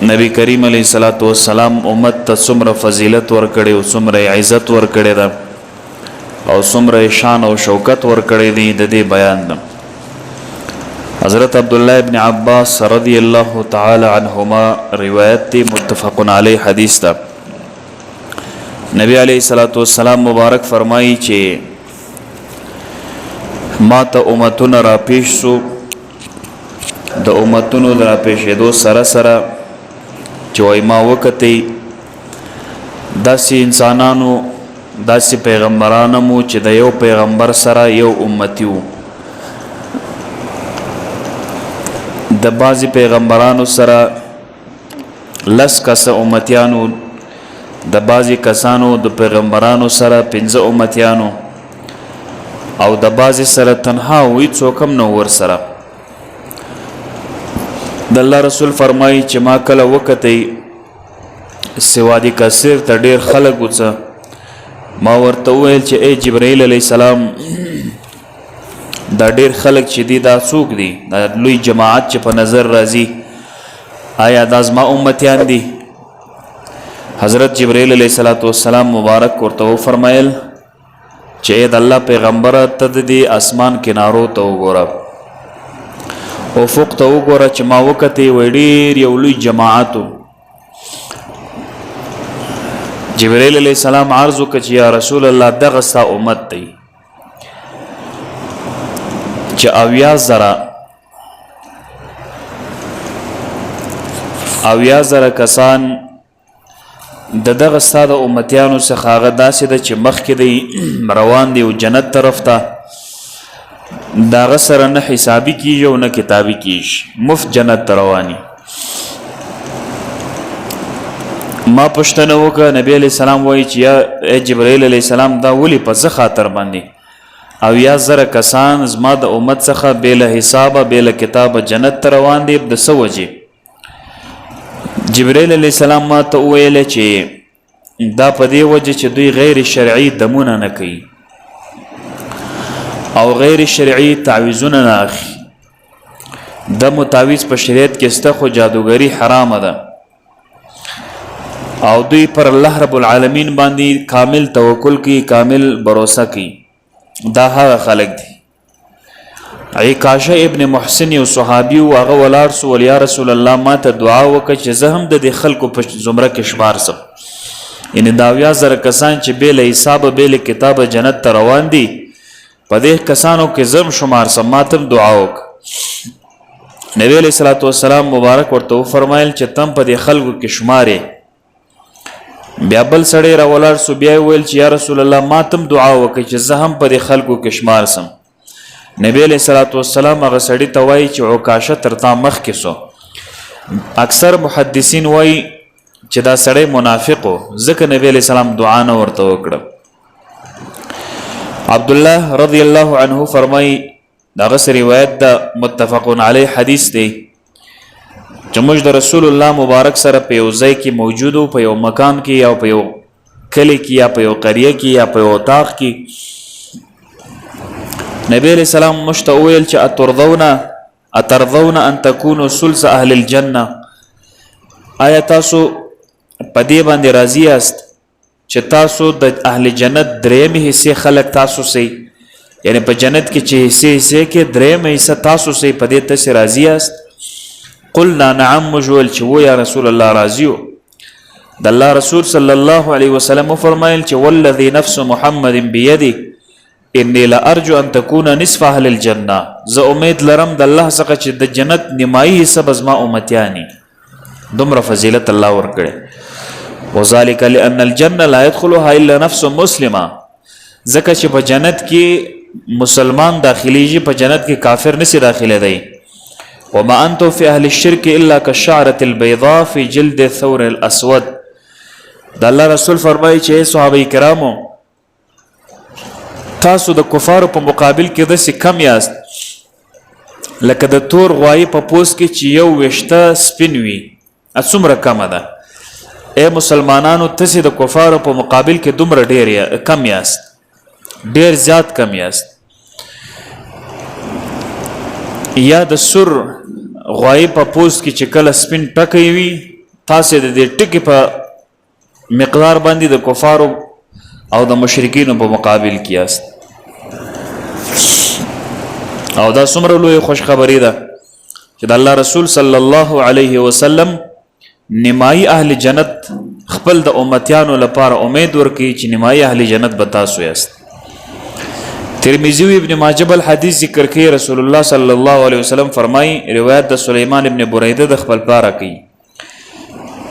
نبی کریم علیه الصلاۃ والسلام امت ته څومره فضیلت ورکړي او څومره عزت ورکړي ده او څومره شان او شوکت ورکړي دي د دې بیان ده. حضرت عبدالله ابن عباس رضی الله تعالی عنهما روایت دی، متفق علیه حدیث ده. نبی علیه الصلاۃ والسلام مبارک فرمایي چې ما ته امتونه را پیش سو، د امتونو را پیښېدو سره سره چې وای ما وکتې داسې انسانانو داسې پیغمبرانو مو چې د یو پیغمبر سره یو امتی وو، د بعضې پیغمبرانو سره 10 کسه امتیانو، د بعضې کسانو د پیغمبرانو سره 5 امتیانو، او د بعضې سره تنها وي، څوک هم نه ور سره. د الله رسول فرمایي چې ما کله وکتئ سواد کثیر ته ډېر خلک وڅه، ما ورته وویل چې ای جبرائیل علیه السلام دا ډېر خلک چې دي دا څوک دي؟ دا لوی جماعت چې په نظر راځي آیا دا زما امتیان دي؟ حضرت جبرائیل علیه السلام مبارک ورته وفرمایل چې ای د الله پیغمبره ته د دې اسمان کنارو ته وګوره، افق ته وګوره چې ما وکتې وی ډېر یو لوی جماعتو. جبرائیل علیه السلام عرض وکړه چې یا رسول الله دغه ستا امت دی چې 80,000 کسان د دغه ستا د امتیانو څخه هغه داسې ده چې مخکې دی روان دی او جنت طرف ته، د هغه سره نه حسابي کیږي او نه کتابي کیږي، مفت جنت ته رواني. ما پوښتنه وکړه، نبی علیه السلام وایي چې یا جبرائیل علیه السلام دا ولې په څه خاطر باندې 80,000 کسان زما د امت څخه بې له حسابه بې له کتابه جنت ته روان دي، د څه وجې؟ جبرائیل علیه السلام ما ته وویل چې دا په دې وجه چې دوی غیر شرعي دمونه نه کوي او غیر شرعي تعویذونه نه اخلي. د متعویذ په شریعت کې سته خو جادوګري حرامه ده، او دوی پر الله رب العالمین باندې کامل توکل کوي، کامل باور کوي. دا هغه خلق دي. عکاشه ابن محسن یو صحابي و، هغه ولاړ سو ول یا رسول الله ما ته دعا وکړه چې زه هم د دې خلکو په زمره کې شمار سم، یعنی دا 80,000 کسان چې بې له حسابه بې له کتابه جنت ته روان دي، په دې کسانو کې زم شمار سم، ما ته دعا وکړه. نبی علیه الصلاۃ والسلام مبارک ورته وفرمایل چې تم په دې خلکو کې شمارې. بیا بل سړی را ولاړ سو، بیا ویل چې یا رسول الله ما تم دعا وکړه چې زه هم په دې خلکو کې شمار سم. نبی علیه الصلاۃ والسلام هغه سړي ته وایي چې عکاشه تر تا مخکې سو. اکثر محدثین وایي چې دا سړی منافق و، ځکه نبی علیه السلام دعا نه ورته وکړه. عبدالله رضی الله عنه فرمایي دغه روایت د متفق علیه حدیث دی چې موږ د رسول الله مبارک سره په یو ځای کې موجود وو، په یو مکان کې یا په یو کلی کې یا په یو قریه کې یا په یو اطاق کې. نبی علیہ السلام موږ ته وویل چې اترضون ان تکونوا ثلث اهل الجنه، آیا تاسو په دې باندې راضي یاست چې تاسو د اهل جنت درېمې حصې خلک تاسو سئ، یعنی په جنت کې چې حصې کې درېمې حصه تاسو سئ، په دې تاسو راضي یاست؟ قلنا نعم، موږ ویل چې و یا رسول الله راضي یو. د الله رسول صلی الله علیه وسلم فرمایل چې والذي نفس محمد بيده انی لارجو ان تكون نصف اهل الجنه، زه امید لرم د الله څخه چې د جنت نیمایي حصه به زما امتیانی. دومره فضیلت الله ورکړي. وذلك لان الجنه لا يدخلها الا نفس مسلمه، ځکه چې په جنت کې مسلمان داخليږي، په جنت کې کافر نشي داخله دی. وما انتم في اهل الشرك الا كالشعره البيضاء في جلد الثور الاسود. د الله رسول فرمایي چې صحابه کرامو تاسو د کفارو په مقابل کې داسې کم یاست لکه د تور غوایي په پوست کې چې یو ویشته سپین وي، څومره کمه ده. ای مسلمانانو تاسې د کفارو په مقابل کې دومره ډېر کم یاست، ډېر زیات کم یاست. یا د سر غوایي په پوست کې چې کله سپین ټکی وي تاسې د دې ټکي په مقدار باندې د کفارو او د مشرکینو په مقابل کې یاست او دا څومره لوی خوشخبري ده چې د الله رسول صلی الله علیه وسلم نیمایي اهل جنت خپل د امتیانو لپاره امید ورکوي چې نیمایي اهل جنت به تاسو یاست ترمذی و ابن ماجه بل حدیث ذکر کوي رسول الله صلی الله علیه وسلم فرمایي روایت د سلیمان ابن بریده د خپل پلار کوي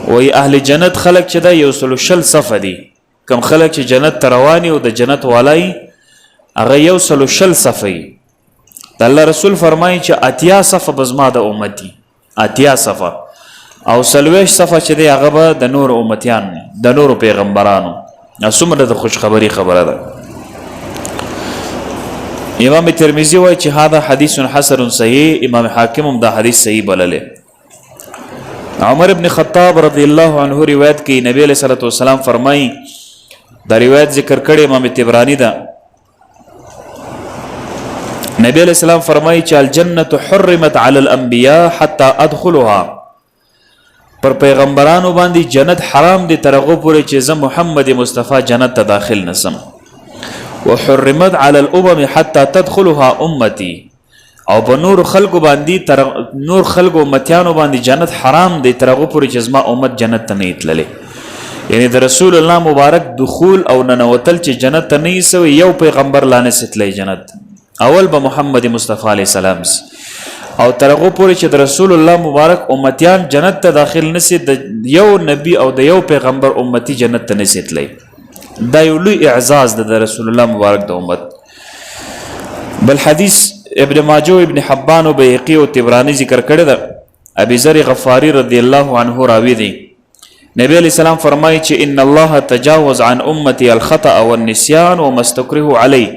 وای اهل جنت خلق چې دا یو سلو شل صفه دي کم خلق چې جنت ته رواني او د جنت والای هغه یو سلو شل صفه د الله رسول فرمایي چې اتیا صفه بزما د امتی اتیا صفه او سلويش صفه چې دی هغه به د نور امتیان د نور پیغمبرانو څومره د خوشخبری خبره ده امام ترمذی وایي چې هذا حدیث حسن صحیح امام حاکم هم دا حدیث صحیح بللی عمر ابن خطاب رضی الله عنه روایت کی نبی علیہ الصلوۃ والسلام فرمایي دا روایت ذکر کړي امام طبرانی دا نبی علیہ السلام فرمایي چې الجنه حرمت علی الانبیاء حتى ادخلها پر پیغمبرانو باندې جنت حرام دي ترغه پورې چې زه محمد مصطفی جنت ته داخل نسم وحرمت على الامم حتى تدخلها امتي او په نور خلقو باندې نور خلقو امتیانو باندې جنت حرام دی ترغه پورې چې زما امت جنت ته نه تللې یعنی د رسول الله مبارک دخول او ننوتل چې جنت ته نه سوی یو پیغمبر لانه ستلې جنت اول به محمد مصطفی علیه السلام او ترغه پورې چې د رسول الله مبارک امتیان جنت ته داخل نسی د یو نبی او د یو پیغمبر امتی جنت ته نه ستلې دا یو لوی اعزاز د رسول الله مبارک د امت بل حدیث ابن ماجه و ابن حبان و بیهقی و طبرانی ذکر کړی ده ابي ذر غفاری رضی الله عنه راوی دی نبی علیہ السلام فرمایي چې ان الله تجاوز عن امتي الخطأ والنسيان وما استكرهوا عليه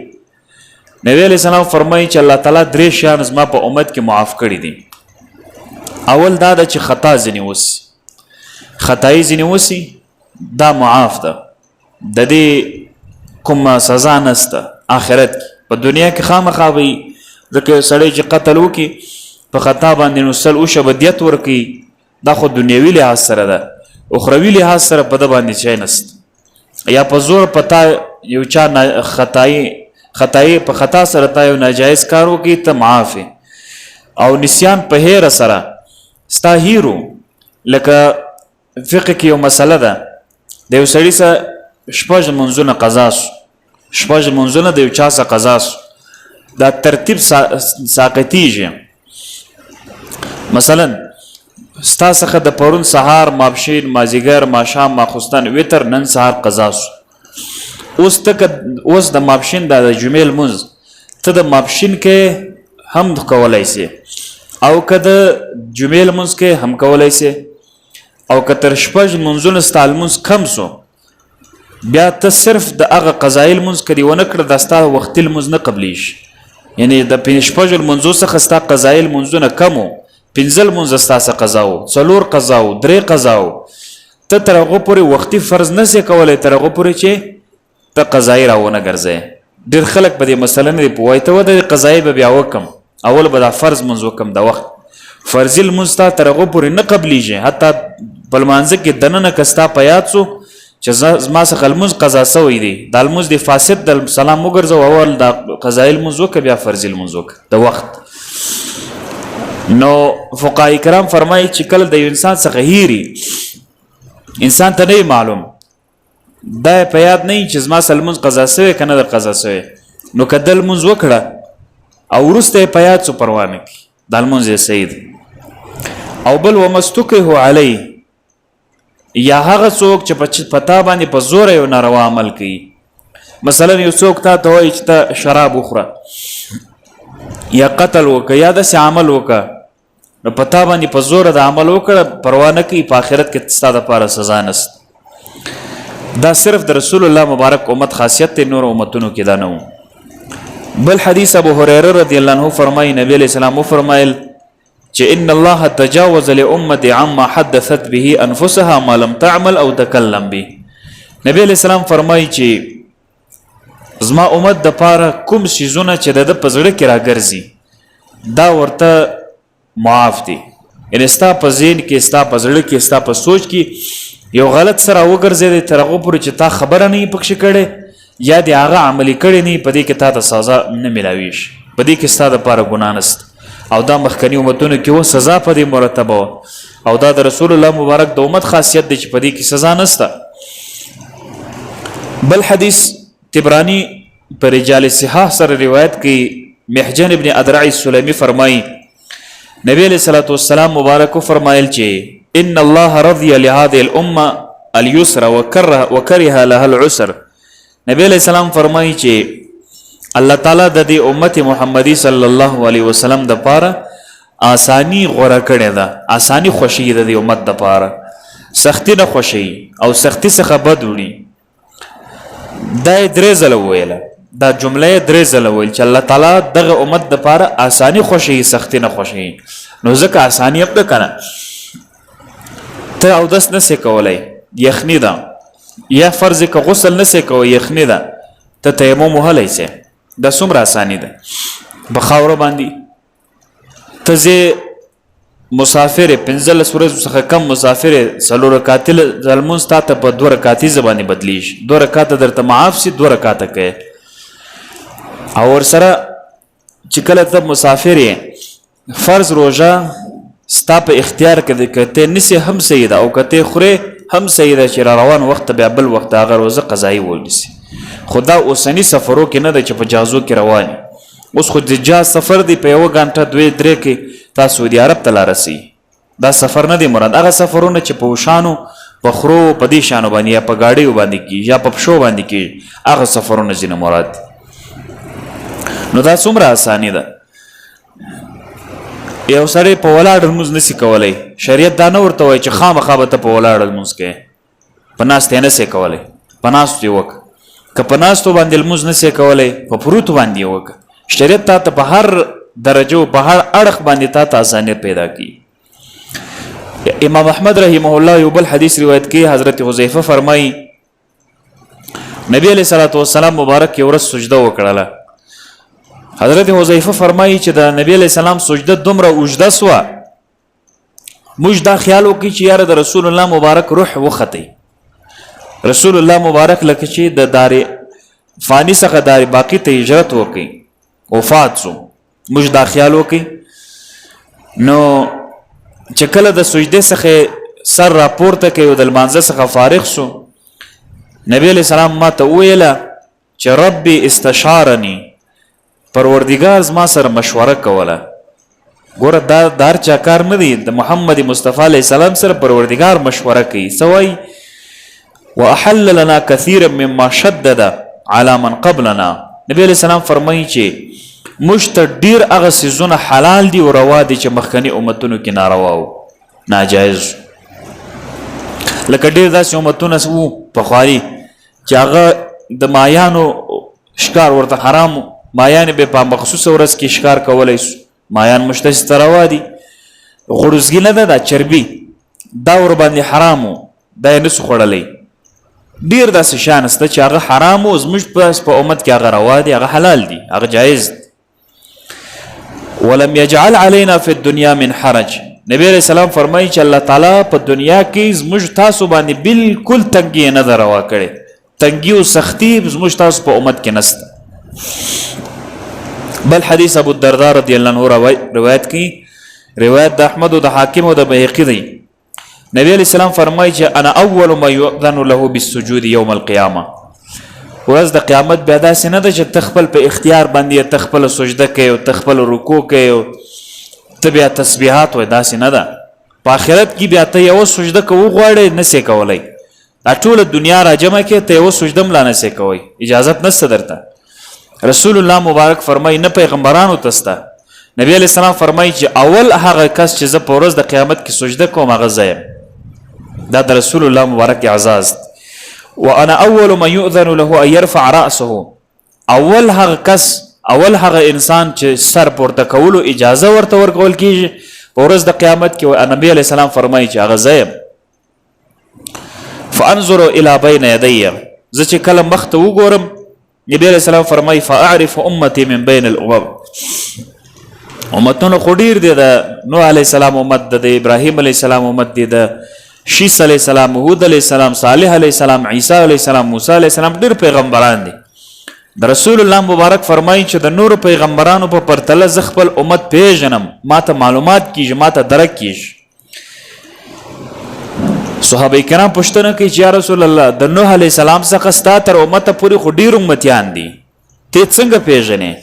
نبی علیہ السلام فرمایي چې الله تعالی درې شیان زما په امت کې معاف کړی دي اول دا چې خطا ځنی وسی خطای ځنی وسی دا معاف ده د دې کوم سزا نسته آخرت په دنیا کې خامخا وي ځکه سړی چې قتل وکي په خطا باندې نو سل او شبدیت ورکی دا خو دنیوي لحاظ سره ده اخروی لحاظ سره په د باندې چای نست یا په زور پتا یو چا خطای په خطا سره تا یو ناجایز کار وکي ته معاف او نسیان په هیر سره ستا هیرو لکه فقه کې یو مسله ده د یو سړي سره شپږ منځونه قضا سو شپږ منځونه د یو چا سره قضا سو دا ترتیب ساقطیږي مثلا ستا څخه د پرون سهار ماپښین مازیګر ماښام ماخوستن وتر نن سهار قضا سو اوس د ماپښین د جمعې لمونځ ته د ماپښین کې هم کولای سي او که د جمعې لمونځ کې هم کولای سي او که تر شپږ منځونه ستا لمونځ کم سو بیا ته صرف د هغه قضایي لمونځ کړي ونه کړه دا ستا وختي لمونځ نه قبلیږي یعنی د شپږو لمونځو څخه ستا قضایي لمونځونه کم وو پنځه لمونځ ستا څخه قضا وو څلور قضا وو درې قضا وو ته تر هغو پورې وختي فرض نه سې کولی تر هغو پورې چې ته قضایي راونه ګرځې ډېر خلک په دې مسله نه دي پوهوی ته ودرې قضایي به بیا وکم اول به دا فرض لمونځ وکم د وخت فرضي لمونځ تا تر هغو پورې نه قبلیږي حتی په لمانځه کې دننه که ستا په یاد سو چې زما څخه لمونځ قضا سوی دی دا لمونځ د فاسد د سلام وګرځو اول دا قضایي لمونځ وکړه بیا فرضي لمونځ وکړه د وخت نو فقهای کرام فرمایي چې کله د یو انسان څخه هیري انسان ته نه معلوم دا په یاد نه چې زما سره لمونځ قضا سوی که نه د قضا سوی نو که د لمونځ وکړه او وروسته یې په یاد څو پروا نه کړي دا لمونځ یې صحیح دی او بل ومستکره علی یا هغه څوک چې په تا باندې په زوره یو ناروا عمل کوي مثلا یو څوک تا ته وایي چې ته شراب وخوره یا قتل وکړه یا داسې عمل وکړه نو په تا باندې په زوره د عمل وکړه پروا نه کوي په آخرت کې ستا دپاره سزا نسته دا صرف د رسول الله مبارک امت خاصیت دی نور امتونو کې دا نه و بل حدیث ابو هریره رضی الله عنه فرمایي نبی علیہ السلام وفرمایل چې ان الله تجاوز لامتي عما حدثت به انفسها ما لم تعمل او تکلم به نبی علیہ السلام فرمایي چې زما امت د پاره کوم شیزونه چې د پزړه کې راګرځي دا ورته معاف دي یعنې ستا په ذهن کې ستا په زړه کې ستا په سوچ کې یو غلط سره وګرځېدی تر هغو پورې چې تا خبره نه یې پکښې کړې یا د هغه عملي کړی نه په دې کې تا ته سزا نه میلاویږي په دې کې ستا دپاره ګناه نشته او دا مخکني امتونو کې و سزا په دې مرتبه وه او دا د رسول الله مبارک د امت خاصیت دی چې په دې کې سزا نشته بل حدیث طبرانی پر رجال صحاح سره روایت کوي محجن ابن ادرع السلمی فرمایي نبی علیہ الصلوۃ والسلام مبارک فرمایل چې ان الله رضي لهذه الامه اليسر وكره لها العسر نبی علیہ السلام فرمایي چې الله تعالی د دې امت محمدی صلی الله علیه وسلم د پاره آسانی غوړه کړې ده آسانی خوشی ده د امت د پاره سختی نه خوشی او سختی څخه بد وړي دا درې ځله ویله دا جمله درې ځله ویل چې الله تعالی دغه امت د پاره آسانی خوشی سختی نه خوشی نو ځکه آسانی هم ده کنه ته اودس نسې کولی یخني ده یا فرض که غسل نسې کوی یخني ده ته تیمم وهلی سې دا څومره آساني ده په خاوره باندې ته ځې مسافر 15 ورځو څخه کم مسافر 4 رکعاتې لمونځ تا ته په 2 رکعاتیزه باندې بدلیږي 2 رکعاته درته معاف سي 2 رکعاته کوې او ورسره چې کله ته مسافر یې فرض روژه ستا په اختیار کې دی که ته نیسې هم صحیح ده او که ته خورې هم صحیح ده چې را روان وخت بیا بل وخت هغه روزه قضایي ونیسي خو دا اوسني سفرو کې نه ده چې په جازو کې روان اوس خو د جاز سفر دی په 1 غنټه 2-3 کې تاسو سعودي عرب ته لارسئ دا سفر نه دی مراد هغه سفرونه چې په وشانو په خرو په دې شانو باندې یا په ګاډیو باندې کېږي یا په پښو باندې کېږي هغه سفرونه ځینې مراد نو دا څومره اساني ده یو سړی په ولاړ لمونځ نسي کولی شریعت دا نه ورته وایي چې خامخا به ته په ولاړ لمونځ کوې په ناستې یې نسې کولی په ناستو یې وکړه که په ناستو باندې لمونځ نسې کولی په پروتو باندې یې وکړه شریعت تا ته په هر درجو په هر اړخ باندې تا ته اسانیت پیدا کړي امام احمد رحمه الله یو بل حدیث روایت کوي حضرت حذیفه فرمایي نبی علیہ الصلوۃ والسلام مبارک یو ورځ سجده وکړله حضرت حذیفه فرمایي چې د نبی علیہ السلام سجده دومره اوږده سوه موږ دا خیال وکړي چې یاره د رسول الله مبارک روح وختی رسول الله مبارک لکه چې د دار فانی څخه دار باقی ته هجرت وکړي وفات شو موږ دا خیال وکړي نو چې کله د سجدې څخه سر راپورته کوي او د لمانځه څخه فارغ شو نبی علیہ السلام ما ته وویله چې ربي استشارني پروردگار زما سره مشوره کوله ګوره دا هر چا کار نه دی د محمد مصطفی علیه السلام سره پروردگار مشوره کوي څه وایي واحل لنا كثيرا مما شدد على من قبلنا نبی علیہ السلام فرمایي چې موږ ته ډیر هغه څیزونه حلال دي او روا دي چې مخکني امتونو کې ناروا او ناجایز لکه ډیر داسې امتونه وو پخواني چې هغه د مایانو ښکار ورته حرام مایان به په مخصوصه ورځ کې ښکار کولی شو مایان مشتهی روا دي غړوزګي نه ده دا چربي دا ور باندې حرام دا یې نسو خوړلی ډیر داسې شیان شته چې هغه حرام او زموږ په امت کې هغه روا دي هغه حلال دي هغه جایز دي ولم يجعل علينا في الدنيا من حرج نبی علیہ السلام فرمایي چې الله تعالی په دنیا کې زموږ تاسو باندې بالکل تنګي نه ده روا کړې تنګي او سختی زموږ تاسو په امت کې نشته بل حدیث ابو الدرداء رضی الله عنه روایت کی روایت د احمد او د حاکم او د بهقی دی نبی علیہ السلام فرمایي چې انا اول ما يؤذن له بالسجود يوم القيامه ورځ د قیامت بیا داسې نه ده چې ته خپل په اختیار باندې ته خپل سجده کوې او ته خپل رکوع کوې او ته بیا تسبیحات وایې داسې نه ده په آخرت کې بیا ته یوه سجده که وغواړې نسې کولی دا ټوله دنیا راجمع کې ته یوه سجده هم لا نسې کوی اجازت نشته درته رسول الله مبارک فرمایي نه پیغمبرانو ته شته نبی علیہ السلام فرمایي چې اول هغه کس چې زه په ورځ د قیامت کې سجده کوم هغه زه یم دا د رسول الله مبارک اعزاز وانا اول من يؤذن له ان يرفع راسه اول هغه کس اول هغه انسان چې سر پورته کولو اجازه ورته ورکول کیږي په ورځ د قیامت کې نبی علیہ السلام فرمایي چې هغه زه یم فانظر الى بين يدي زه چې کله مخ ته وګورم نبی علیہ السلام فرمایي فاعرف امتي من بين الامم امتونو خو ډیر دي، د نوح علیه السلام امت، د ابراهیم علیه السلام امت دي، د شیس علیه السلام، هود علیه السلام، صالح علیه السلام، عیسی علیه السلام، موسی علیه السلام، ډیر پیغمبران دي. د رسول الله مبارک فرمایي چې د نورو پیغمبرانو په پرتله زه خپل امت پیژنم، ماته معلومات کیږي، ماته درک کیږي. صحابه کرام پوښتنه کوي چې یا رسول الله د نوح علیه السلام څخه ستا تر امته پورې خو ډیر امتیان دي، ته څنګه پیژنې؟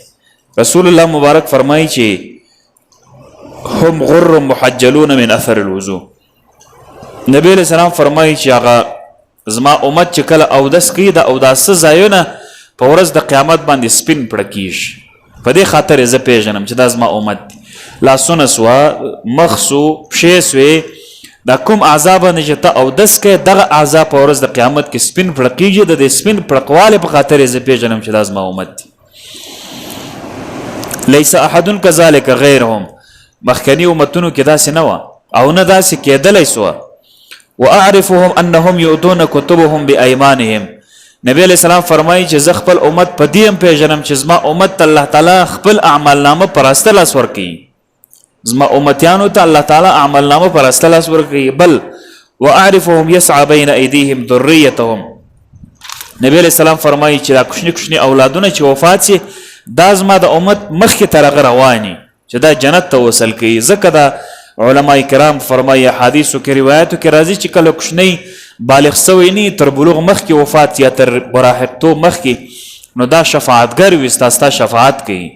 رسول الله مبارک فرمایي چې هم غر محجلون من اثر الوضوء. نبی علیہ السلام فرمایي چې هغه زما امت چې کله اودس کوي د اوداسه ځایونه په ورځ د قیامت باندې سپین پړه کیږي. په دې خاطر زه پیژنم چې دا زما امت دي. لاسونه سوه، مخ سو، پښې سوې، دا کوم اعضا باندې چې ته اودس کوې دغه اعضا په ورځ د قیامت کې سپین پړه کیږي. د دې سپین پړقوالې په خاطر زه پیژنم چې دا زما امت دي. لیس احد کذلک غیرهم. مخکني امتونو کې داسې نه وه او نه داسې کېدلی سوه. واعرفهم انهم يؤتون كتبهم بايمانهم. نبی علیہ السلام فرمایي چې زه خپل امت په دې هم پیژنم چې زما امت الله تعالی خپل اعمال نامه په راسته لاس ورکوي. زما امتیانو ته الله تعالی اعمال نامه په راسته لاس ورکوي. بل واعرفهم يسعى بين ايديهم ذريتهم. نبی علیہ السلام فرمایي چې دا کوچني کوچني اولادونه چې وفات شي دا زما د امت مخکې تر هغه رواني چې دا جنت ته وصل کوي. ځکه دا علماء کرام فرمایي حدیثو کې روایتو کې راځي چې کله کوچنی بالغ سوی نه تر بلوغ مخکې وفات یا تر براحقتوب مخکې نو دا شفاعتګر وي، ستا شفاعت کوي،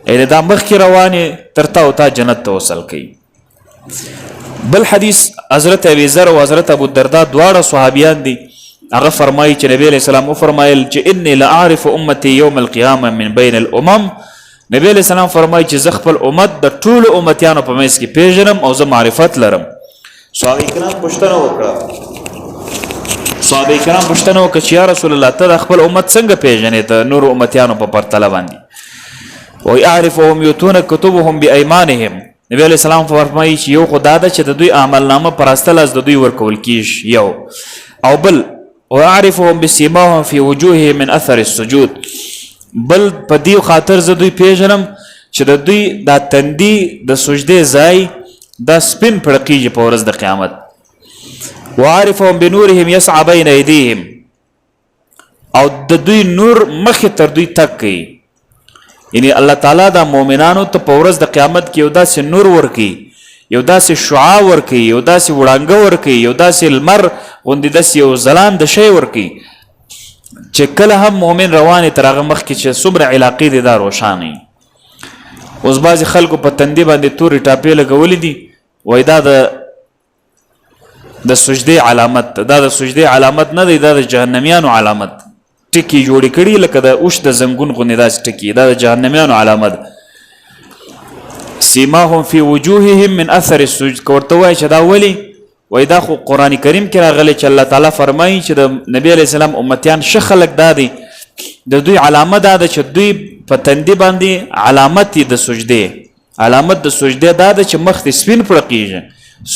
یعنې دا مخکې روانې تر تا او تا جنت ته وصل کوي. بل حدیث حضرت ابي ذر او حضرت ابو الدرداء دواړه صحابیان دي. هغه فرمایي چې نبی علیہ السلام وفرمایل چې انی لاعرف امتی یوم القیامه من بین الامم. نبی علیہ السلام فرمایي چې زه خپل امت د ټولو امتیانو په منځ کې پیژنم او زه معرفت لرم. صحابه کرام پوښتنه وکړه چې یا رسول الله ته د خپل امت څنګه پیژنې د نورو امتیانو په پرتله باندې؟ وایي اعرفهم یؤتون کتبهم بایمانهم. نبی علیہ السلام فرمایي چې یو خو دا ده چې د دوی عمل نامه په راسته لاس د دوی ورکول کیږي یو، او بل واعرفهم بسیماهم فی وجوههم من اثر السجود. بل په دې خاطر زه دوی پیژنم چې د دوی دا تندي د سجدې ځای دا سپین پړقیږي په ورځ د قیامت. وعارفهم بنورهم یسعى بین ایدیهم. او د دوی نور مخې تر دوی تک کوي، یعنی الله تعالی دا مؤمنانو ته په ورځ د قیامت کې یو داسې نور ورکوي، یو داسې شعاع ورکوي، یو داسې وړانګه ورکوي، یو داسې لمر غوندې داسې یو ځلانده شی ورکوي چې کله هم مؤمن روانې تر هغه مخکې چې څومره علاقې دي دا روښانه وي. اوس بعضې خلکو په تندي باندې تورې ټاپې لګولې دي، وایي دا د سجدې علامت ده. دا د سجدې علامت نه دی، دا د جهنمیانو علامت. ټکي جوړې کړي لکه د اوښ د زنګون غوندې داسې ټکي، دا د جهنمیانو علامت ده. سیماهم فی وجوههم من اثر السجود. که ورته وایي چې دا ولې، وای دا خو قرآن کریم کې راغلی چې الله تعالی فرمایي چې د نبی علیہ السلام امتیان ښه خلک دا دی، د دوی علامه دا ده چې دوی په تندي باندې علامت د سجدې، علامت د سجدې دا ده چې مخ دې سپین پړقیږي.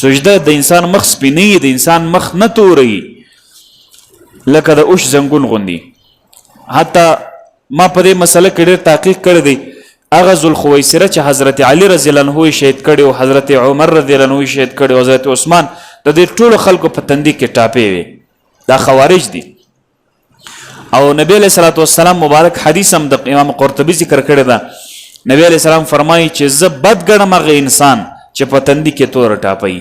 سجده د انسان مخ سپینوي، د انسان مخ نه توروي لکه د اوښ زنګون غوندي. حتی ما په دې مسله کې ډېر تحقیق کړی دی. هغه ذوالخویسره چې حضرت علی رضی الله عنه شهید کړی او حضرت عمر رضی الله عنه شهید کړی او حضرت عثمان، د دې ټولو خلکو په تندي کې ټاپې وي. دا خوارج دي. او نبی علیہ الصلوۃ والسلام مبارک حدیث هم د امام قرطبی ذکر کړی ده. نبی علیہ السلام فرمایي چې زه بد ګڼم هغه انسان چې په تندي کې تور ټاپي،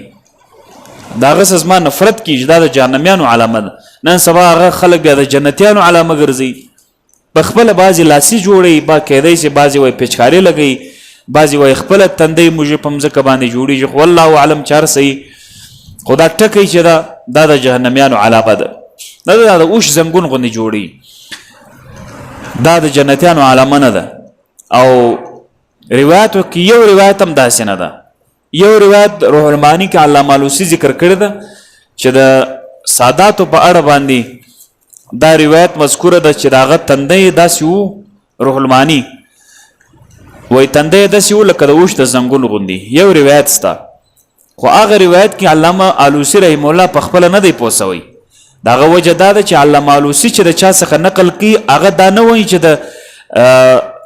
د هغه څخه زما نفرت کیږي. دا د جهنمیانو علامه ده. نن سبا هغه خلک بیا د جنتیانو علامه ګرځي. په خپل بعضې لاسي جوړوي، با کیدی شي بعضې وایي پچکاري لګوي، بعضې وایي خپله تندی موږ په مځکه باندې جوړېږي. خو والله اعلم چې هر صحیح، خو دا ټکی چې دا د جهنمیانو علامه ده. دا د اوښ زنګون غوندې جوړي، دا د جنتیانو علامه نه ده. او روایتو کې یو روایت هم داسې نه ده. یو روایت روح المعانی کې علامه الوسی ذکر کړی ده چې د ساداتو په اړه باندې دا روایت مذکوره ده چې د هغه تندی داسې و، روح المعانی وایي تندی داسې و لکه د اوښ د زنګون غوندې. یو روایت سته، خو هغه روایت کې علامه الوسی رحمه الله په خپله نه دی پوه سوی. د هغه وجه دا ده چې علامه الوسی چې د چا څخه نقل کوي هغه دا نه وایي چې د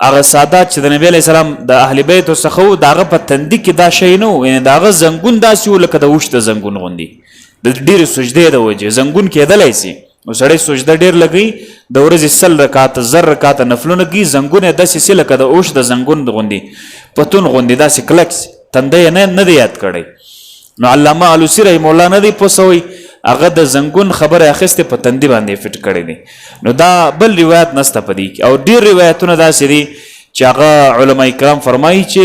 هغه سادات چې د نبی علیه السلام د اهل بیتو څخه وو د هغه په تندي کې دا شی نه و، یعنې د هغه زنګون داسې و لکه د اوښ د زنګون غوندې، د ډېرې سجدې د وجې زنګون کېدلی سي. نو سړی سجده ډېر لګوي، د ورځې 100 رکاته 1000 رکاته نفلونه کوي، زنګون یې داسې سي لکه د اوښ د زنګون غوندې پتون غوندې داسې کلک سي، تنده یې نه دی یاد کړی. نو علامه علوسي رحمه الله نه دی پوه سوی، هغه د زنګون خبره اخیستې په تندي باندې فټ کړی دی. نو دا بل روایت نسته په دې کې، او ډېر روایتونه داسې دي چې هغه علما کرام فرمایي چې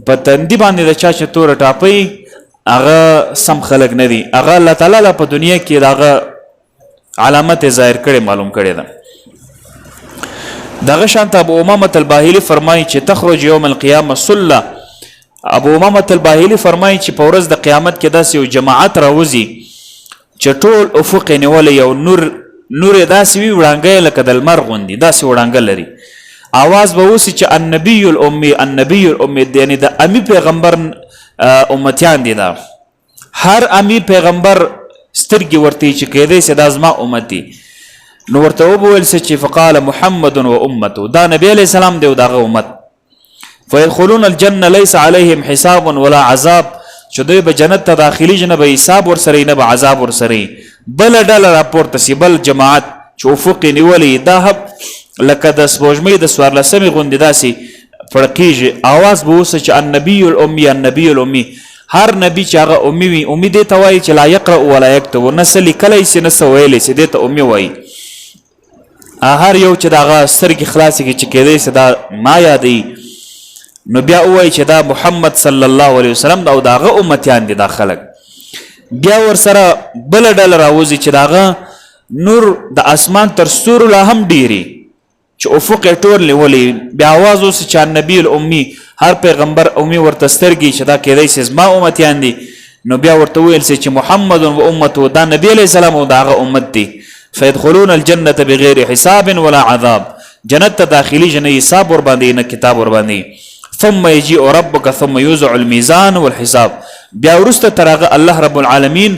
په تندي باندې د چا چې توره ټاپۍ هغه سم خلک نه دي، هغه الله تعالی له په دنیا کې د هغه علامت ظاهر کړي معلوم کړي ده. دغه شانته ابو امامه الباهلي فرمایي چې تخرج یوم القیامه صله. ابو امامه الباهلي فرمایي چې په ورځ د قیامت کې داسې یو جماعت راوځي چې ټول افق یې نیولی، یو نور یې داسې وي وړانګه یې لکه د لمر غوندې داسې وړانګه لري. آواز به وسي چې النبي الامي النبي الامي، یعنې د امي پیغمبر امتیان دي. دا هر امي پیغمبر سترګې ورته چې کېدی سي دا زما امت دي. نو ورته وبویل سي چې فقال محمد و امته، دا نبی علیه السلام دی او دغه امت. فيدخلون الجنه ليس عليهم حساب ولا عذاب، چې دوی به جنت ته داخلي نه به حساب ورسره نه به عذاب ورسره. بل ډله راپورته سي، بل جماعت چې افق یې نیولی دا لکه د سپوږمۍ د 14مې غوندې داسې پړقېږي. آواز به اوسه چې النبي الامي النبي الامي، هر نبی چې هغه امي وي، امي دې ته وایي چې لا یقرأ ولا یکتب، نه څه لیکلی سي نه څه ویلی سي، دې ته امي وایي. هر یو چې د هغه سترګې خلاصې کړي چې کېدی سي دا ما یادوي، نو بیا ووایي چې دا محمد صلی الله علیه وسلم او د هغه امتیان دي دا خلک. بیا ورسره بله ډله راوځي چې د هغه نور د اسمان تر ستورو لا هم ډېري، چې افق یې ټول نیولی. بیا آواز اوسي چې النبي الامي، هر پیغمبر امي ورته سترګي چې دا کېدی سي زما امتیان دي. نو بیا ورته ویل سي چې محمد و امته، دا نبی علیه السلام او د هغه امت دي. فيدخلون الجنه بغیر حساب ولا عذاب، جنت ته داخلي نه حساب ور باندې نه کتاب ور باندې. ثم يجيء ربك ثم يوزع الميزان والحساب، بیا وروسته تر هغه الله رب العالمین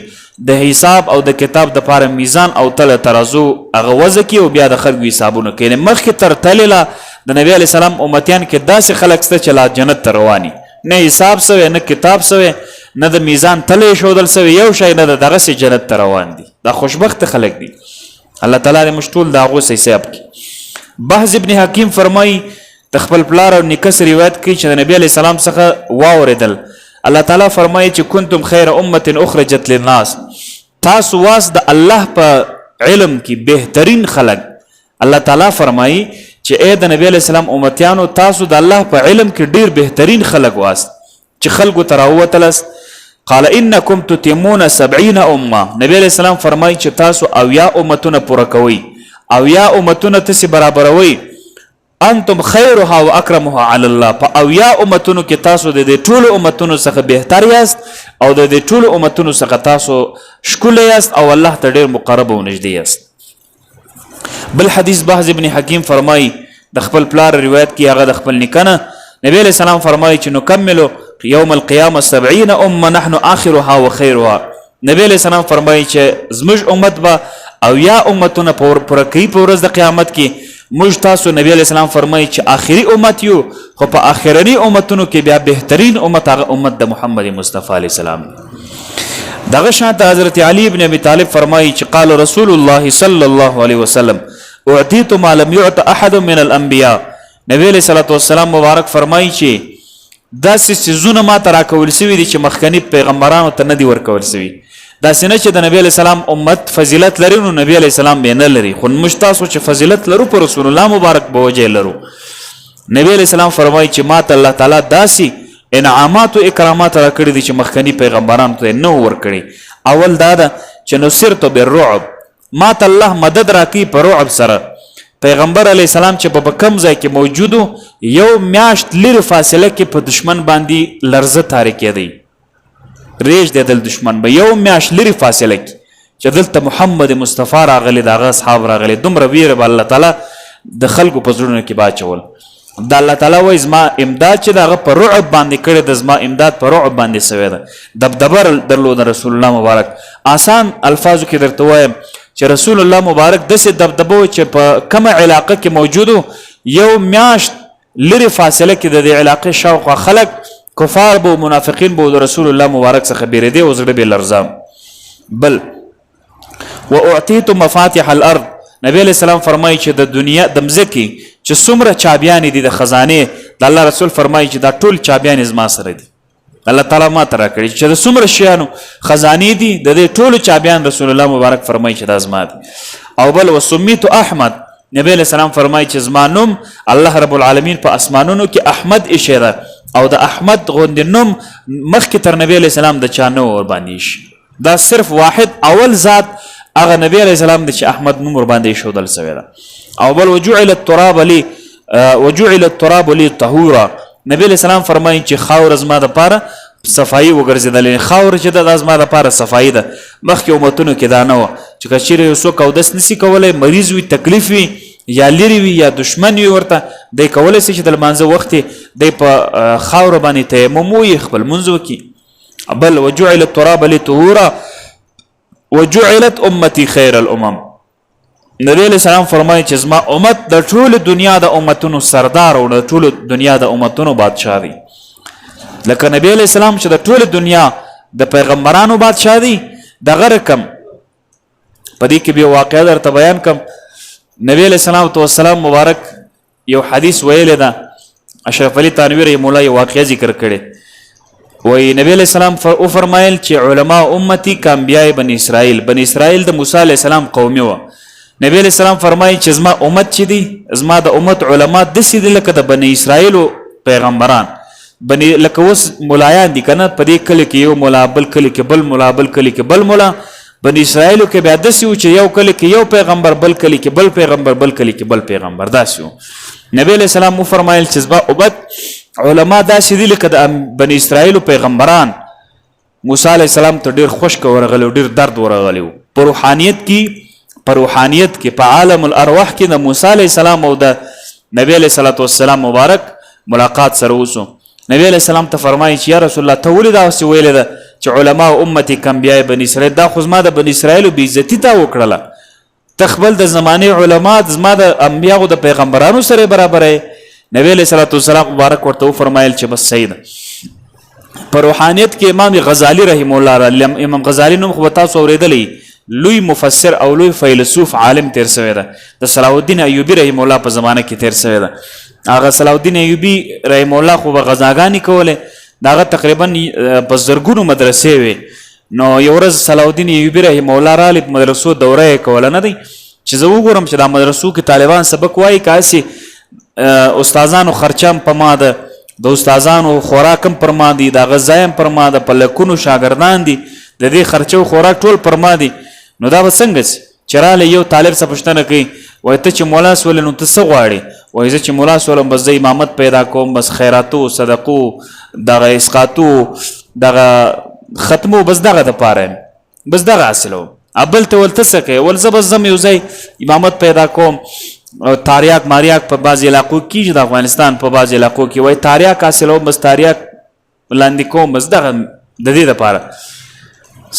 د حساب او د کتاب د پاره میزان او تله ترازو هغه وضع کړي او بیا د خلکو حسابونه کوي. مخکې تر تلله د نبی علیه السلام امتیان کې داسې خلک شته چې لا جنت ته رواني، نه حساب سوی نه کتاب سوی نه د میزان تله ایښودل سوی یو شی نه، د دغسې جنت ته روان دي. دا خوشبخته خلک دي، الله تعالی دې موږ ټول د هغو څه حساب کړي. بحث ابن حکیم فرمایي د خپل پلار او نیکه څخه روایت کوي چې د نبی علیه السلام څخه واورېدل، الله تعالی فرمایي چې کنتم خیر امة اخرجت للناس، تاسو واس د الله په علم کې بهترین خلک. الله تعالی فرمایي چې اے د نبی علیه السلام امتیانو، تاسو د الله په علم کې ډیر بهترین خلک واست چې خلکو ته راووتلست. قال انکم تتمون 70 امه، نبی علیه السلام فرمایي چې تاسو 80 امتونه پوره کوئ، 80 امتونه تاسې برابروئ. انتم خیرها و اکرمها علی الله، په 80 امتونو کې تاسو د دې ټولو امتونو څخه بهتر یاست او د دې ټولو امتونو څخه تاسو ښکلی یاست او الله ته ډېر مقرب او نږدې یاست. بل حدیث بحث ابن حکیم فرمایي د خپل پلار روایت کې هغه د خپل نیکه نه، نبی علیه السلام فرمایي چې نکملو یوم القیامه 70 امه نحن آخرها و خیرها. نبی علیه السلام فرمایي چې زموږ امت به 80 امتونه پوره کوي په ورځ د قیامت کې. موږ تاسو نبی علیه السلام فرمایي چې آخري امت یو، خو په آخرني امتونو کې بیا بهترین امت هغه امت د محمد مصطفی علیه السلام. دغه شانته حضرت علی ابن ابي طالب فرمایي چې قال رسول الله صلی الله علیه وسلم اعطیت ما لم يعط احد من الانبیاء. نبی علیه الصلوة والسلام مبارک فرمایي چې داسې څیزونه ما ته راکول سوي دي چې مخکني پیغمبرانو ته نه دي ورکول سوي. داسې نه چې د نبی علیه السلام امت فضیلت لري نو نبی علیه السلام بې نه لري، خو موږ تاسو چې فضیلت لرو په رسول الله مبارک په وجه لرو. نبی علیه السلام فرمایي چې ما ته الله تعالی داسې انعامات او اکرامات راکړي دي چې مخکني پیغمبرانو ته نه ورکړي. اول دا ده چې نصرت بالرعب، ما ته الله مدد راکړي په رعب سره. پیغمبر علیه السلام چې په کم ځای کې موجودو، یو میاشت لرې فاصله کې په دشمن باندې لرزه تارې کېدی، ریش دی دل دشمن به یو میاشت لرې فاصله کې چې دلته محمد مصطفی راغلی، د هغه اصحاب راغلی، دومره ویره به الله تعالی د خلکو په زړونو کې باچول. د الله تعالی وایي زما امداد چې د هغه په رعب باندې کړی ده، زما امداد په رعب باندې سوی ده. دبدبه درلوده رسول الله مبارک. آسان الفاظو کې درته وایم چې رسول الله مبارک داسې دبدبه و چې په کومه علاقه کې موجودو، یو میاشت لري فاصله کې د دې علاقې شاوخوا خلک کفار بو منافقین بو د رسول الله مبارک څخه بیرېدې او زړه به لرزام. بل واعطيت مفاتيح الارض، نبی علیہ السلام فرمایي چې د دنیا د مځکې چې څومره چابیانې دي د خزانې، د الله رسول فرمایي چې دا ټول چابیانې زما سره دي. الله تعالی ما ته راکړي چې د څومره شیانو خزانې دي د دې ټولو چابیان رسول الله مبارک فرمایي چې دا زما دي. او بل وسمیت احمد، نبی علیہ السلام فرمایي چې زما نوم الله رب العالمین په اسمانونو کې احمد ایښی ده او د احمد غوندې نوم مخکې تر نبی علیہ السلام د چا نه ور باندې ایښي. دا صرف واحد اول ذات هغه نبی علیہ السلام دی چې احمد نوم ور باندې ایښودل سوی ده. او بل وجعل التراب لي طهورا، نبی علیہ السلام فرمایي چې خاور زما د پاره صفایي وګرځېدلې. خاور چې د زما د پاره صفایي ده. مخکې امتونو کې دا نه وه چې که چیرې یو څوک اودس نسي کولی، مریض وي، تکلیف وي، یا لرې وي یا دشمن وي ورته، دی کولی شي چې د لمانځه وخت دی په خاوره باندې تیمم ووهي، خپل لمونځ وکړي. بل وجعل التراب لي طهورا وجعلت امتي خير الامم، نبی علیہ السلام فرمایي چې زما امت د ټول دنیا د امتونو سردار او د ټول دنیا د امتونو بادشاه دی. لکه نبی علیہ السلام چې د ټول دنیا د پیغمبرانو بادشاه دی، دغه رقم په دې کې به واقعه درته بیان کم. نبی علیہ السلام مبارک یو حدیث ویلی ده، اشرف علي تانوی رحمه الله یو واقعه ذکر کړي. وی نبی علیہ السلام او فرمایل چې علماء امتی کا انبیاء بنی اسرائیل، بنی اسرائیل د موسی علیہ السلام قومي و. نبی علیہ السلام فرمایي چې زما امت چې دی، زما د امت علما داسې دي لکه د بنی اسرائیلو پیغمبران. لکه اوس ملایان دي کنه، په دې کلي کې یو ملا، بل کلي کې بل ملا، بل کلي کې بل ملا. بنی اسرائیلو کې بیا داسې و چې یو کلي کې یو پیغمبر، بل کلي کې بل پیغمبر، بل کلي کې بل پیغمبر، داسې و. نبی علیہ السلام وفرمایل چې زما امت علما داسې دي لکه د بنی اسرائیلو پیغمبران. موسی علیہ السلام ته ډېر خوشک ورغلی و، ډېر درد ورغلی و. په روحانیت کې په عالم الارواح کې د موسی علیہ السلام او د نبی علیہ السلام مبارک ملاقات سره وسو. نبی علیہ السلام ته فرمایي چې یا رسول الله ته ولې داسې ویلې ده چې علما امتي کانبیاء بنی اسرائیل، دا خو زما د بنی اسرائیلو بې عزتي تا وکړله، ته خپل د زمانې علما زما د انبیاءو د پیغمبرانو سره برابر یې. نبی علیہ السلام مبارک ورته وفرمایل چې بس صحیح ده. په روحانیت کې امام غزالی رحمه الله، امام غزالی نوم خو به تاسو اورېدلی، لوی مفسر او لوی فیلسوف عالم تیر سوی ده. د صلاح الدین ایوبی رحمه الله په زمانه کې تیر سوی ده. هغه صلاح الدین ایوبی رحمه الله خو به غزاګانې کولې، د هغه تقریبا په زرګونو مدرسې وې. نو یو ورځ صلاح الدین ایوبی رحمه الله راغلی، په مدرسو دوره یې کوله نه دی چې زه وګورم چې دا مدرسو کې طالبان سبق وایي که هسې استادانو خرچه په ما ده، د استادانو خوراک هم پر ما دي، د هغه ځای هم پر ما ده، په لکونو شاګردان دي، د دې خرچه او خوراک ټول پر ما دي. نو دا به څنګه سي چې رالی یو طالب څه پوښتنه کوي، وایي ته چې مولا سولې نو ته څه غواړې؟ وایي زه چې مولا سولم بس زه امامت پیدا کوم، بس خیراتو، صدقو، دغه اسقاتو، دغه ختمو، بس دغه دپاره یم، بس دغه حاصلوم. بل ته ول ته څه کوې؟ ول زه بس ځم یو ځای امامت پیدا کوم. تاریاک ماریاک په بعض علاقو کېږي، د افغانستان په بعض علاقو کې وایي تاریاک حاصلوم، بس تاریاک لاندې کوم، بس دغه د دې دپاره.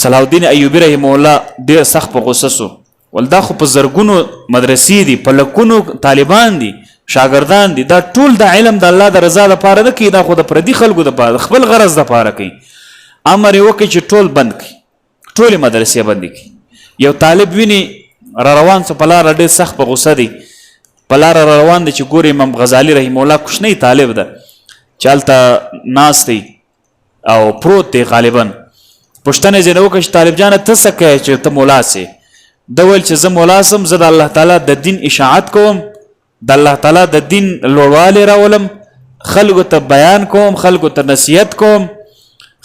صلاح الدین ایوبی رحمه الله ډېر سخت په غصه سو. ول دا خو په زرګونو مدرسې دي، په لکونو طالبان دي، شاګردان دي، دا ټول د علم د الله د رضا دپاره نه کوي، دا خو د پردي خلکو دپاره، د خپل غرض دپاره کوي. امر یې وکړي چې ټول بند کړي، ټولې مدرسې بندې کړي. یو طالب ویني را روان سو، په لاره ډېر سخت په غصه دی، په لاره را روان دی چې ګوري امام غزالي رحمه الله کوچنی طالب ده چې هلته ناست دی او پروت دی غالبا. پوښتنه یې ځینې وکړه چې طالب جانه ته څه کوې چې ته مولا سې؟ ده ویل چې زه مولا سم، زه د الله تعالی د دین اشاعت کوم، د الله تعالی د دین لوړوالی راولم، خلکو ته بیان کوم، خلکو ته نصیحت کوم،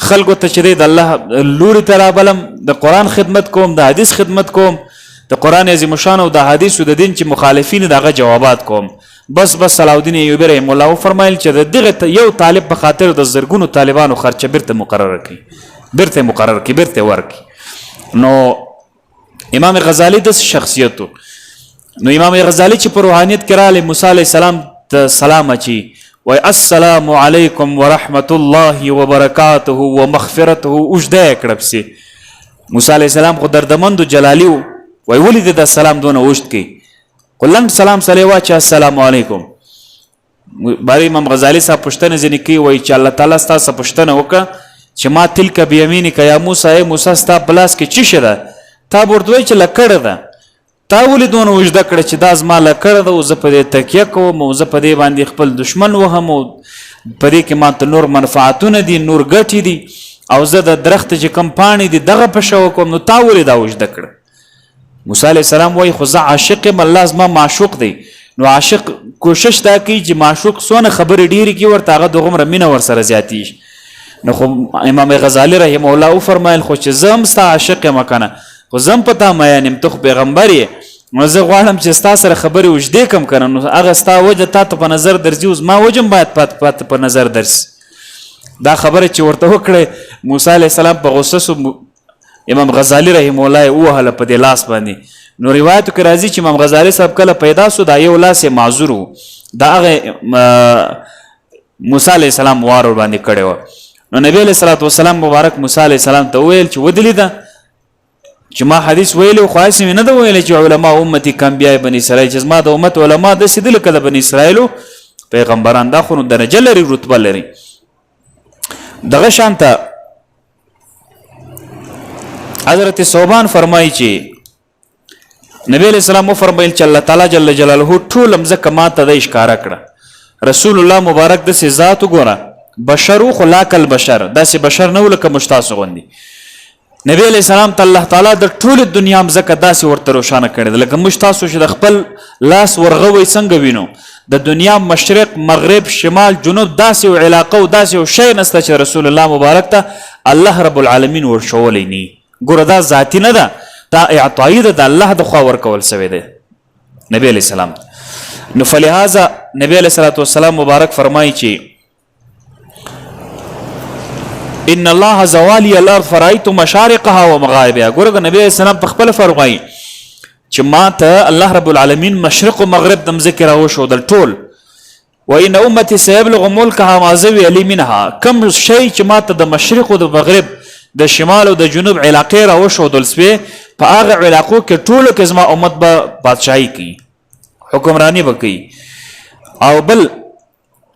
خلکو ته چې دی د الله لوري ته رابلم، د قرآن خدمت کوم، د حدیث خدمت کوم، د قرآن عظیم الشان او د حدیثو د دین چې مخالفین د هغه جوابات کوم. بس صلاح الدین ایوبی رحمه الله وفرمایل چې د دغه یو طالب په خاطر د زرګونو طالبانو خرچه بیرته مقرره کړي، بیرته مقرر کړي، بیرته ورکړي. نو امام غزالی داسې شخصیت و. نو امام غزالی چې په روحانیت کې راغلی، موسی علیه السلام ته سلام اچي، وایي السلام علیکم ورحمة الله وبرکاته ومغفرته، اوږده یې کړه پسې. موسی علیه السلام خو دردمند و جلالي و، وایي ولې د سلام دونه اوږد کوي؟ خو لنډ سلام سره یې واچوه السلام علیکم. باری امام غزالی صاحب پوښتنه ځینې کوي وایي چې الله تعالی ستاسو پوښتنه وکړه چې ما تلک بیمینک یا موسی ای موسی ستا په لاس کې څه شی ده تا به ورته وایي چې لکړه ده تا ولې دونه اوږده کړه چې دا زما لکړه ده او زه په دې تکیه کوم او زه په دې باندې خپل دشمن وهم او په دې کې ماته نور منفعتونه دي نور ګټې دي او زه د درخت چې کوم پاڼې دي دغه په شو کوم نو تا ولې دا اوږده کړه موسی علیه السلام وایي خو زه عاشق یم الله زما معشوق دی نو عاشق کوشش دا کوي چې معشوق څونه خبرې ډېرې کړي ورته هغه دغومره مینه ورسره زیاتېږي نو خو امام غزالی رحمه الله وفرمایل خو چې زه هم ستا عاشق یم که نه خو زه هم په تا میین یم ته خو پیغمبر یې نو زه غواړم چې ستا سره خبرې اوږدې کړم که نه نو هغه ستا وجه تا ته په نظر درځي او زما وجه هم باید پاته په نظر درسي دا خبره چې ورته وکړې موسی علیه السلام په غصه سو امام غزالی رحمه الله یې ووهله په دې لاس باندې نو روایتو کې راځي چې امام غزالی صاحب کله پیدا سو دا یو لاس یې معذور و دا هغه موسی علیه السلام وار ورباندې کړی و نو نبی علیه الصلاة والسلام مبارک موسی علیه السلام ته وویل چې ودلیده چې ما حدیث ویلی خو هسې مې نه ده ویلی چې علما امتي کانبیای بني اسرائیل چې زما د امت علما داسې دي لکه د بني اسرائیلو پیغمبران دا خو نو درجه لري رتبه لري دغه شانته حضرت صوبان فرمایي چې نبی علیہ السلام وفرمایل چې الله تعالی جل جلاله ټول مځکه ما ته د ښکاره کړه رسول الله مبارک داسې ذات وګوره بشر خو لا کالبشر داسې بشر نه و لکه موږ تاسو غوندې نبی علیہ السلام ته الله تعالی د ټولې دنیا مځکه داسې ورته روښانه کړې ده لکه موږ تاسو چې د خپل لاس ورغوی څنګه وینو د دنیا مشرق مغرب شمال جنوب داسې یو علاقه او داسې یو شی نسته چې رسول الله مبارک ته الله رب العالمین ورښولی نه ګوره دا ذاتي نه ده دا اعطایي ده د الله د خوا ورکول سوی دی نبی علیہ السلام نو فلهذا نبی علیہ الصلوۃ والسلام مبارک فرمایي چې ان الله زوالی الارض فرایت مشارقها ومغاربها ګوره د نبی علیہ السلام په خپل فرمایي چې ما ته الله رب العالمین مشرق و مغرب د مځکې راوښودل ټول وان امتي سيبلغ ملکها ما زوی علی منها کم شی چې ما ته د مشرق او د مغرب د شمال او د جنوب علاقې راوښودل سوې په هغه علاقو کې ټولو کې زما امت به بادشاهي کوي حکمرانی به کوي او بل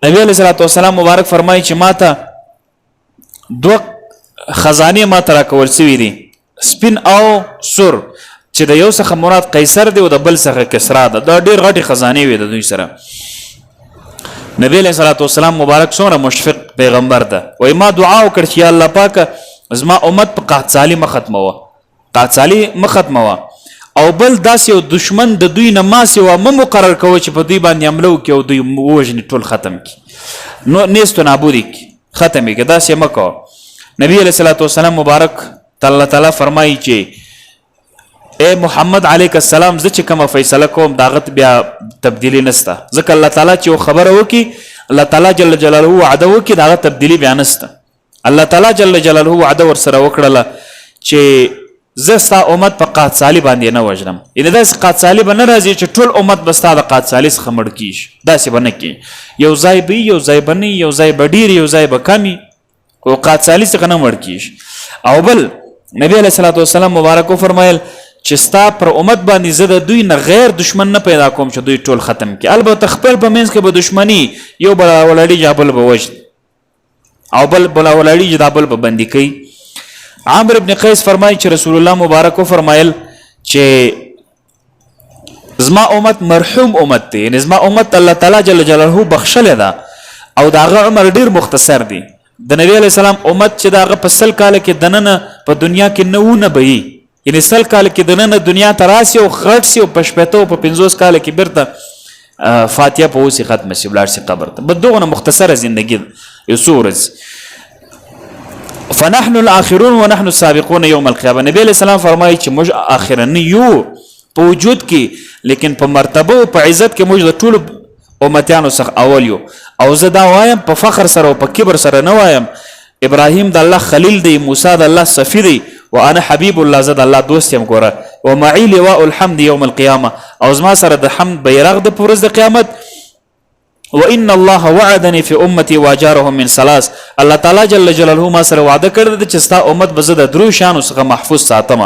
نبی علیہ الصلوۃ والسلام مبارک فرمایي چې ما ته دوه خزانې ما ته راکول سوي دي سپین او سور چې د یو څخه مراد قیصر دی او د بل څخه کسرا ده دا ډېر غټې خزانې وي د دوی سره نبی علیہ الصلوۃ والسلام مبارک څومره مشفق پیغمبر ده وایي ما دعا وکړه چې یا الله پاکه زما امت په قحطسالي مه ختموه قحطسالي مه ختموه او بل داسې یو دشمن د دوی نه ما سوا مه مقرر کوه چې په دوی باندې حمله وکړي او دوی ووژني ټول ختم کړي نو نیست و نابودي کړي ختم یې کړي داسې مه کوه نبی علیہ الصلوۃ والسلام مبارک الله تعالی فرمایي چې اے محمد علیک السلام زه چې کومه فیصله کوم د هغه بیا تبدیلي نسته ځکه الله تعالی چې یو خبره وکړي الله تعالی جل جلاله وعده وکړي د هغه تبدیلي بیا نسته الله تعالی جل جلاله وعده ورسره وکړله چې زه ستا امت په قحطسالي باندې نه وژنم یعنې داسې قحطسالي به نه راځي چې ټول امت به ستا د قحطسالي څخه مړ کېږي داسې به نه کېږي یو ځای به یو ځای به نه یو ځای به ډېر یو ځای به کم او قحطسالي څخه نه مړ کېږي او بل نبی علیہ الصلوۃ والسلام مبارک وفرمایل چې ستا پر امت باندې زه د دوی نه غیر دشمن نه پیدا کوم چې دوی ټول ختم کړي البته خپل په منځ کې به دشمني یو بل ولاړي یا بل به وژني او بل ولاړي چې دا بل به بندي کوي عامر ابن قیس فرمایي چې رسول الله مبارک وفرمایل چې زما امت مرحوم امت دی یعنې زما امت الله تعالی جل جلاله بخښلی ده او د هغه عمر ډېر مختصر دی د نبی علیہ السلام امت چې د هغه په 100 کاله کې دننه په دنیا کې نه به وي یعنې 100 کاله کې دننه دنیا ته راسي او غټ سي او په شپېته او په 50 کاله کې بیرته فاتحه په اوسې ختمه سي ولاړ سي قبر ته بس دغونه مختصره زندګي یو څو ورځې فنحن الاخرون ونحن السابقون يوم القيامه نبی علیہ السلام فرمایي چې موږ اخرنی یو په وجود کې لیکن په مرتبه او په عزت کې موږ د ټولو امتیانو څخه اول یو او زه دا وایم په فخر سره او په کبر سره نه وایم ابراهیم د الله خلیل دی موسی د الله صفی دی وانا حبیب الله زه د الله دوست یم ګوره ومعي لواء الحمد يوم القيامه او زما سره د حمد بیرغ د په ورځ د قیامت وان الله وعدني في امتي واجارهم من ثلاث الله تعالی جل جلاله ما سره وعده کړی چې ستا امت به زه د درو شانو څخه محفوظ ساتم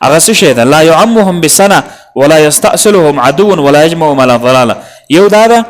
هغه څه شی ده لا يعمهم بسنه ولا يستأصلهم عدو ولا يجمعهم على ضلاله یو دا ده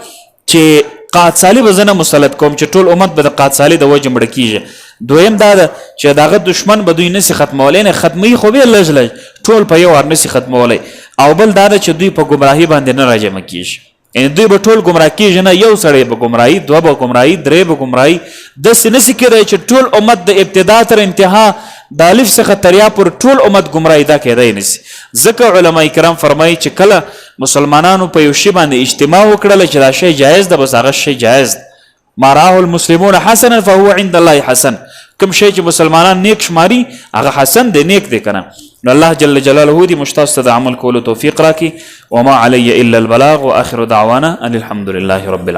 چې قادسالي به زه نه مسلط کوم چې ټول امت به د قادسالي د وجې مړه کیږي. دویم دا ده چې دغه دشمن به دوی نسي ختمولی نه ختموي خو بیا لږ لږ ټول په یو وار نسي ختمولی. او بل دا ده چې دوی په ګمراهي باندې نه راجمع کیږي یعنی دوی به ټول ګمراه کیږي نه یو سړی به ګمراهي دوه به ګمراهي درې به ګمراهي داسې نسي کیدی چې ټول امت د ابتدا تر انتها د الف څخه تر یا پورې ټول امت ګمراهي دا کیدی نسي. ځکه علما کرام فرمایي چې کله مسلمانانو په یو شي باندې اجتماع وکړله چې دا شی جایز ده بس هغه شی جایز ده. ما راه المسلمون حسنا فهو عند الله حسن. کوم شی چې مسلمانان نیک شماري هغه حسن دی نیک دی کنه. نو الله جل جلاله دې مشتاق ته د عمل کولو توفیق راکړي. وما علی الا البلاغ واخر دعوانا ان الحمد لله رب العالمين.